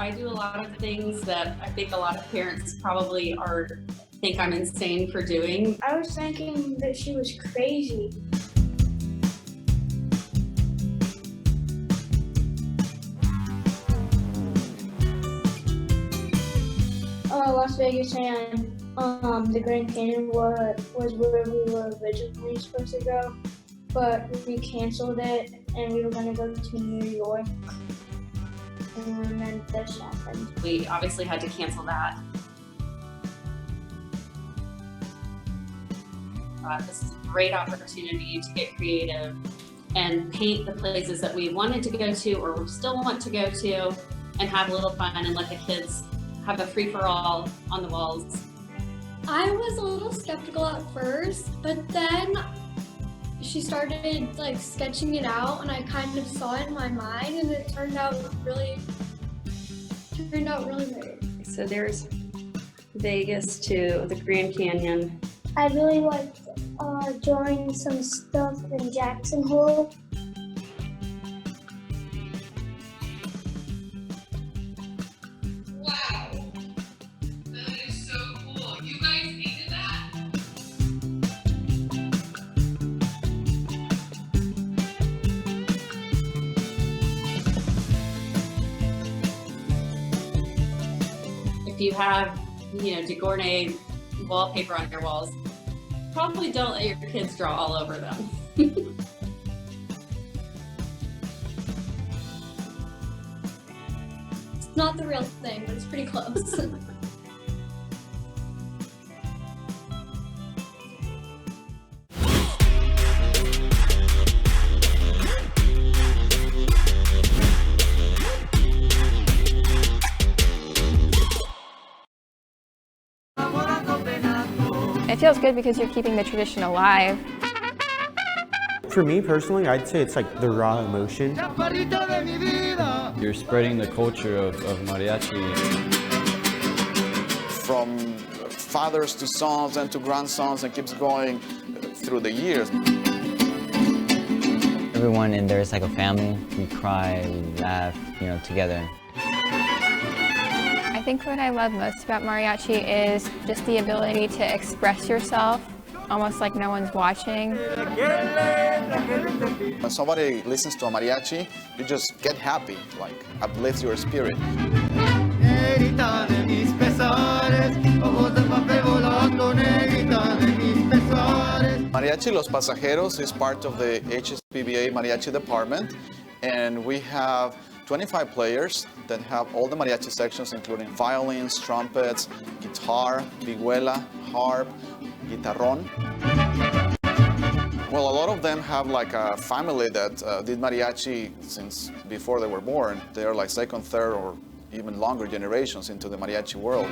I do a lot of things that I think a lot of parents probably think I'm insane for doing. I was thinking that she was crazy. Las Vegas and the Grand Canyon was where we were originally supposed to go, but we canceled it and we were going to go to New York, and then this happened. We obviously had to cancel that. This is a great opportunity to get creative and paint the places that we wanted to go to or still want to go to and have a little fun and let the kids have a free-for-all on the walls. I was a little skeptical at first, but then she started sketching it out and I kind of saw it in my mind and it turned out really great. So there's Vegas to the Grand Canyon. I really liked drawing some stuff in Jackson Hole. If you have, DeGournay wallpaper on your walls, probably don't let your kids draw all over them. It's not the real thing, but it's pretty close. It feels good because you're keeping the tradition alive. For me personally, I'd say it's like the raw emotion. You're spreading the culture of mariachi. From fathers to sons and to grandsons, and keeps going through the years. Everyone in there is like a family. We cry, we laugh, together. I think what I love most about mariachi is just the ability to express yourself, almost like no one's watching. When somebody listens to a mariachi, you just get happy, uplifts your spirit. Mariachi Los Pasajeros is part of the HSPBA Mariachi department, and we have 25 players that have all the mariachi sections, including violins, trumpets, guitar, vihuela, harp, guitarrón. Well, a lot of them have a family that did mariachi since before they were born. They are second, third, or even longer generations into the mariachi world.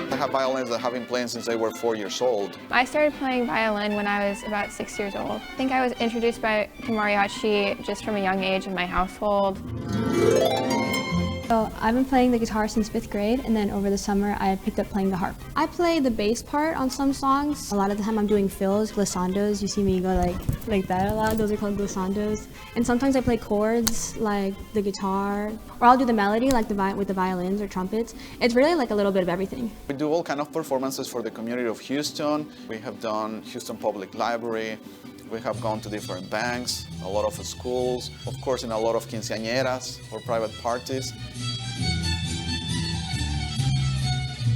I have violins that have been playing since they were 4 years old. I started playing violin when I was about 6 years old. I think I was introduced to mariachi just from a young age in my household. So I've been playing the guitar since 5th grade, and then over the summer I picked up playing the harp. I play the bass part on some songs. A lot of the time I'm doing fills, glissandos. You see me go like that a lot. Those are called glissandos. And sometimes I play chords like the guitar, or I'll do the melody with the violins or trumpets. It's really a little bit of everything. We do all kinds of performances for the community of Houston. We have done Houston Public Library. We have gone to different banks, a lot of schools, of course in a lot of quinceañeras or private parties.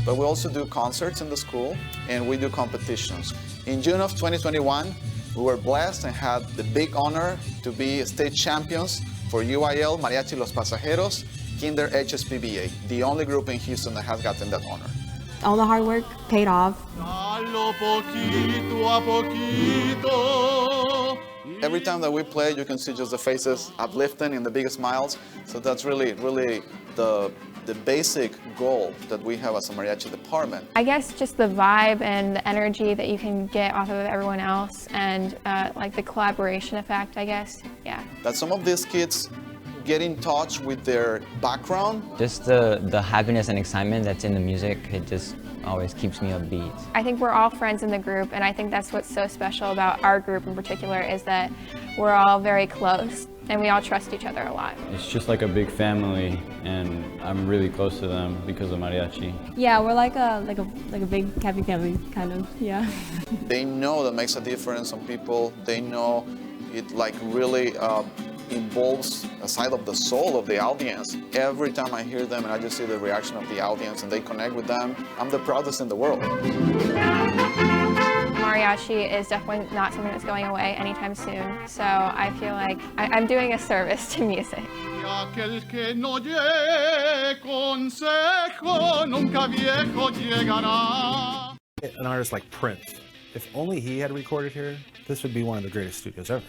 But we also do concerts in the school, and we do competitions. In June of 2021, we were blessed and had the big honor to be state champions for UIL Mariachi Los Pasajeros Kinder HSPBA, the only group in Houston that has gotten that honor. All the hard work paid off. Every time that we play, you can see just the faces uplifting and the biggest smiles. So that's really the basic goal that we have as a mariachi department. I guess just the vibe and the energy that you can get off of everyone else, and the collaboration effect, I guess, yeah. That some of these kids get in touch with their background. Just the happiness and excitement that's in the music, it just always keeps me upbeat. I think we're all friends in the group, and I think that's what's so special about our group in particular, is that we're all very close. and we all trust each other a lot. It's just like a big family, and I'm really close to them because of mariachi. Yeah, we're like a big happy family, kind of. Yeah. They know that makes a difference on people. They know it like really involves a side of the soul of the audience. Every time I hear them and I just see the reaction of the audience and they connect with them, I'm the proudest in the world. Mariachi is definitely not something that's going away anytime soon, so I feel like I'm doing a service to music. An artist like Prince, if only he had recorded here, this would be one of the greatest studios ever.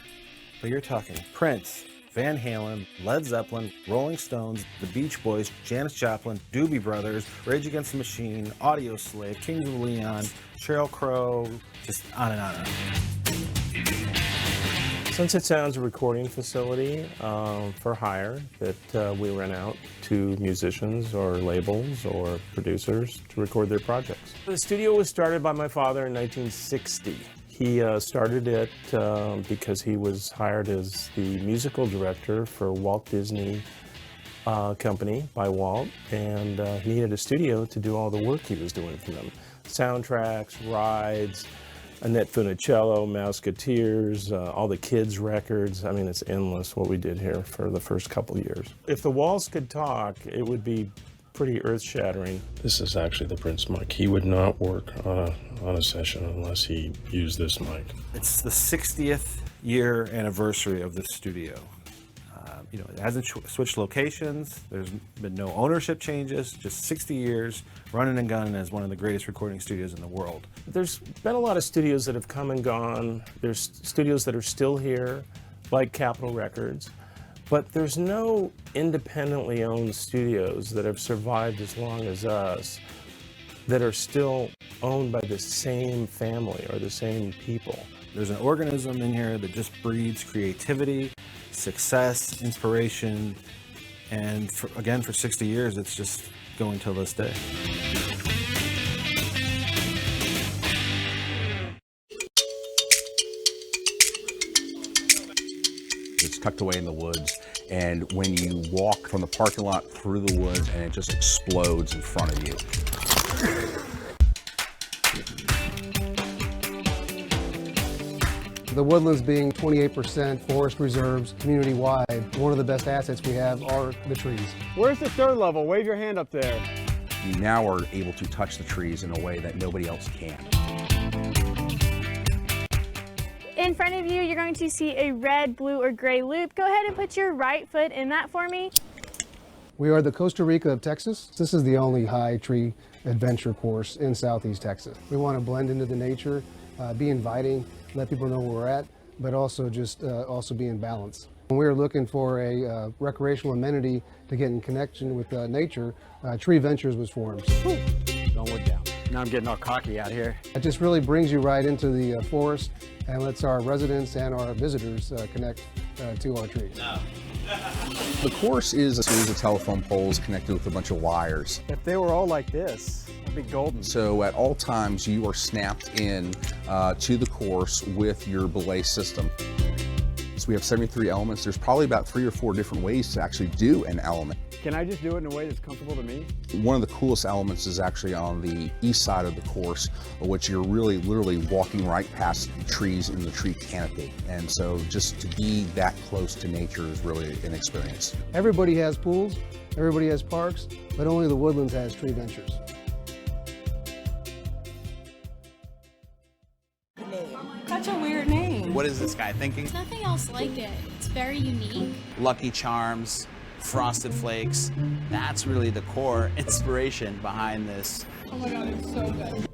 But you're talking Prince, Van Halen, Led Zeppelin, Rolling Stones, The Beach Boys, Janis Joplin, Doobie Brothers, Rage Against the Machine, Audioslave, Kings of Leon, Sheryl Crow, just on and on and on. Sunset Sound's a recording facility for hire that we rent out to musicians or labels or producers to record their projects. The studio was started by my father in 1960. He started it because he was hired as the musical director for Walt Disney Company by Walt, and he needed a studio to do all the work he was doing for them. Soundtracks, rides, Annette Funicello, Mouseketeers, all the kids' records. I mean, it's endless what we did here for the first couple years. If the walls could talk, it would be pretty earth-shattering. This is actually the Prince mic. He would not work on a session unless he used this mic. It's the 60th year anniversary of this studio. You know, it hasn't switched locations. There's been no ownership changes, just 60 years running and gunning as one of the greatest recording studios in the world. There's been a lot of studios that have come and gone. There's studios that are still here, like Capitol Records, but there's no independently owned studios that have survived as long as us that are still owned by the same family or the same people. There's an organism in here that just breeds creativity, success, inspiration, and again, for 60 years, it's just going till this day. It's tucked away in the woods, and when you walk from the parking lot through the woods, and it just explodes in front of you. The woodlands being 28% forest reserves community-wide, one of the best assets we have are the trees. Where's the third level? Wave your hand up there. You now are able to touch the trees in a way that nobody else can. In front of you, you're going to see a red, blue, or gray loop. Go ahead and put your right foot in that for me. We are the Costa Rica of Texas. This is the only high tree adventure course in Southeast Texas. We want to blend into the nature, be inviting, let people know where we're at, but also just also be in balance. When we were looking for a recreational amenity to get in connection with nature, Tree Ventures was formed. Don't look down. Now I'm getting all cocky out here. It just really brings you right into the forest and lets our residents and our visitors connect to our trees. The course is a series of telephone poles connected with a bunch of wires. If they were all like this, it'd be golden. So at all times you are snapped in to the course with your belay system. So we have 73 elements. There's probably about 3 or 4 different ways to actually do an element. Can I just do it in a way that's comfortable to me? One of the coolest elements is actually on the east side of the course, which you're really literally walking right past trees in the tree canopy. And so just to be that close to nature is really an experience. Everybody has pools, everybody has parks, but only the Woodlands has Tree Ventures. Such a weird name. What is this guy thinking? There's nothing else like it. It's very unique. Lucky Charms, Frosted Flakes. That's really the core inspiration behind this. Oh my God, it's so good.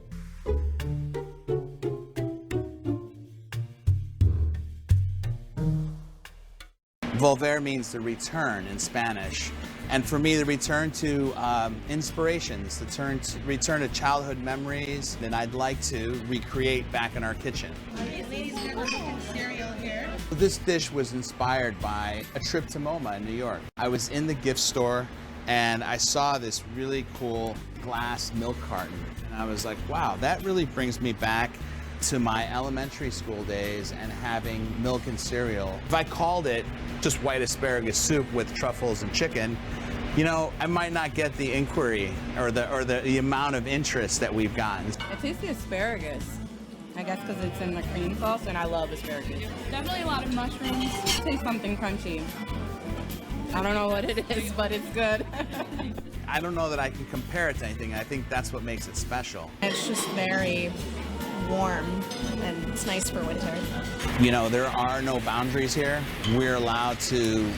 Volver means to return in Spanish. And for me, the return to inspirations, the return to childhood memories that I'd like to recreate back in our kitchen. Ladies and gentlemen, cereal here. This dish was inspired by a trip to MoMA in New York. I was in the gift store and I saw this really cool glass milk carton. And I was like, wow, that really brings me back to my elementary school days and having milk and cereal. If I called it just white asparagus soup with truffles and chicken, you know, I might not get the inquiry or the amount of interest that we've gotten. I taste the asparagus. I guess because it's in the cream sauce, and I love asparagus. Definitely a lot of mushrooms. Taste something crunchy. I don't know what it is, but it's good. I don't know that I can compare it to anything. I think that's what makes it special. It's just very warm, and it's nice for winter. You know, there are no boundaries here. We're allowed to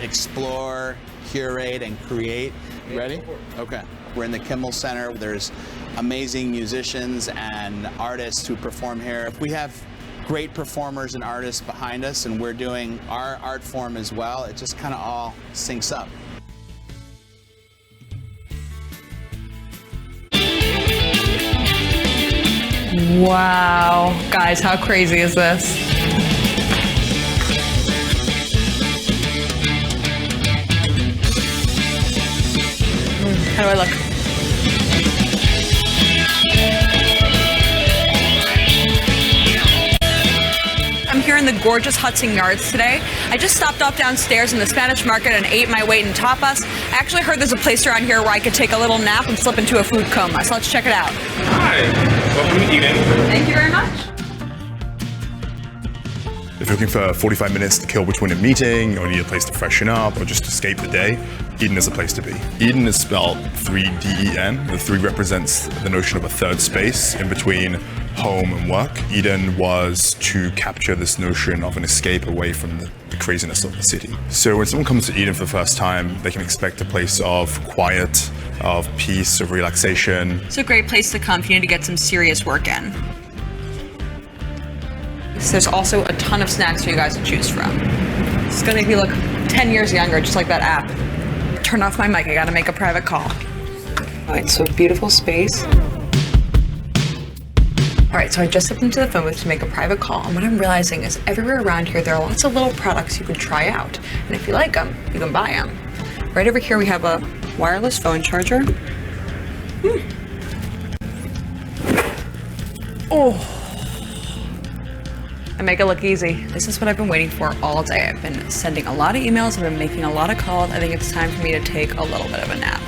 explore, curate, and create. You ready? Okay. We're in the Kimmel Center. There's amazing musicians and artists who perform here. We have great performers and artists behind us, and we're doing our art form as well. It just kind of all syncs up. Wow. Guys, how crazy is this? How do I look? I'm here in the gorgeous Hudson Yards today. I just stopped off downstairs in the Spanish market and ate my weight in tapas. I actually heard there's a place around here where I could take a little nap and slip into a food coma, so let's check it out. Hi, welcome to Eden. Thank you very much. If you're looking for 45 minutes to kill between a meeting, or need a place to freshen up, or just escape the day, Eden is a place to be. Eden is spelled 3-D-E-N. The 3 represents the notion of a third space in between home and work. Eden was to capture this notion of an escape away from the craziness of the city. So when someone comes to Eden for the first time, they can expect a place of quiet, of peace, of relaxation. It's a great place to come if you need to get some serious work in. There's also a ton of snacks for you guys to choose from. It's gonna make me look 10 years younger, just like that app. Turn off my mic, I gotta make a private call. All right, so beautiful space. All right, so I just stepped into the phone booth to make a private call, and what I'm realizing is everywhere around here, there are lots of little products you can try out. And if you like them, you can buy them. Right over here, we have a wireless phone charger. Oh. And make it look easy. This is what I've been waiting for all day. I've been sending a lot of emails, I've been making a lot of calls. I think it's time for me to take a little bit of a nap.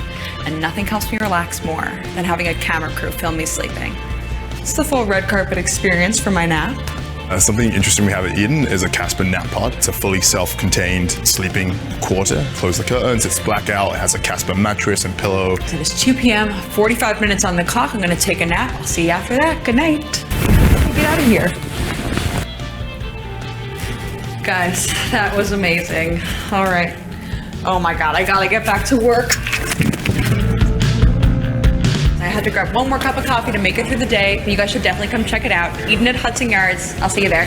And nothing helps me relax more than having a camera crew film me sleeping. It's the full red carpet experience for my nap. Something interesting we have at Eden is a Casper nap pod. It's a fully self-contained sleeping quarter. Close the curtains, it's blackout, it has a Casper mattress and pillow. It is 2 p.m., 45 minutes on the clock. I'm gonna take a nap. I'll see you after that. Good night. Get out of here. Guys, that was amazing. All right. Oh my God, I gotta get back to work. I had to grab one more cup of coffee to make it through the day, but you guys should definitely come check it out. Eden at Hudson Yards. I'll see you there.